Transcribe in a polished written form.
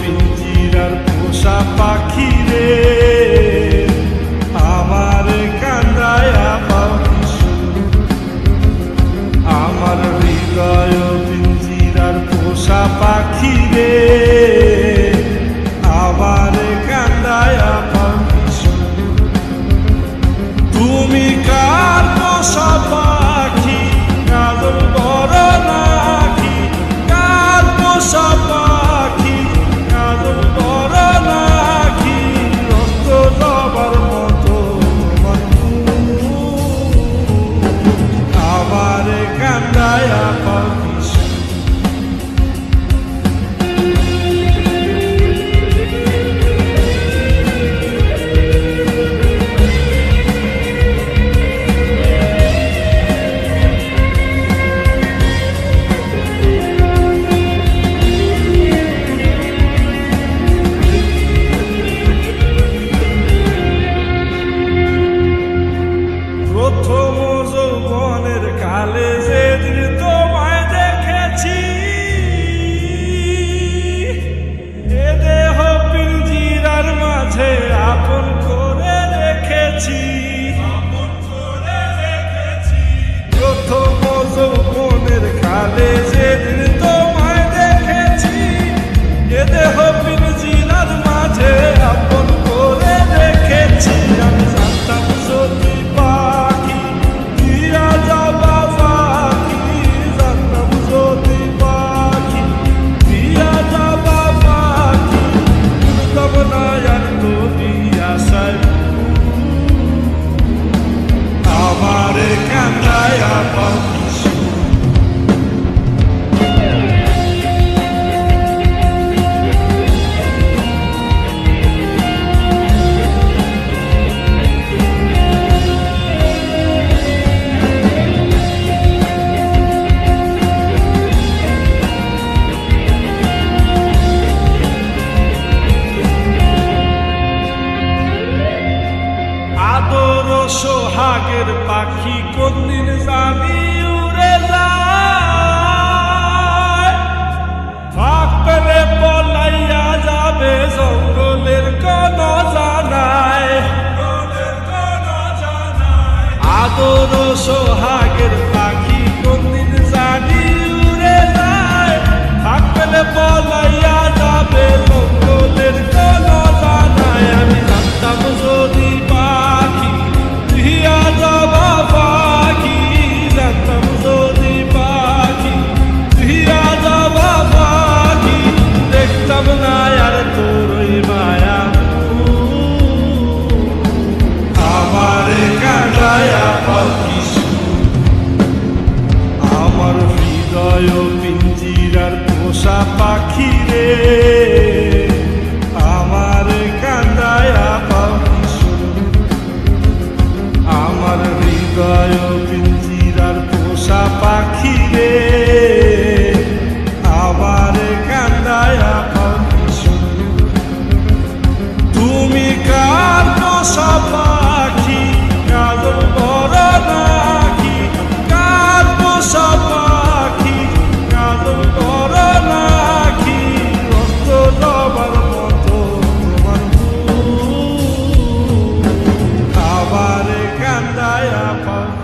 পিঞ্জিরার পোষা পাখি রে, আমার কান্দায়া পাখিসু। আমার হৃদয় পিঞ্জিরার পোষা পাখি রে, আমার কান্দায়া পাখিসু। তুমি কার পোষা পাখি, কাজল বড় নাকি? কার পোষা পাখি, কাজল বড় নাকি? রক্ত জবার মতো আমার কান্দায়া পাখিসু। প্রথম যৌবনের কালে যেদিন তোমায় দেখেছি, এ দেহ পিঞ্জিরার মাঝে আপন করে রেখেছি। প্রথম যৌবনের কালে যেদিন তোমায় দেখেছি, এ দেহ পিঞ্জিরার মাঝে আপন করে রেখেছি। আমি জানতাম যদি আমার কান্দায়া পাখিসু। আদর সোহাগের পাখি কোনদিন জানি উড়ে যায়, ফাঁক পেলে পলাইয়া যাবে জঙ্গলের কোন জানায়। আদর সোহাগের পাখি কোনদিন জানি উড়ে যায়, ফাঁক পেলে পলাইয়া যাবে জঙ্গলের কোন জানায়। আমি জানতাম যদি আমার হৃদয় পিঞ্জিরার পোষা পাখি রে, আমার কান্দায়া পাখিসু। আমার হৃদয় পিঞ্জিরার পোষা পাখি রে, আমার কান্দায়া পাখিসু। তুমি কার পোষা পাখি, কাজল বড় নাকি? কার পোষা পাখি, কাজল বড় নাকি? রক্ত জবার মতো তোমার আবার কান্দায়া পাখি।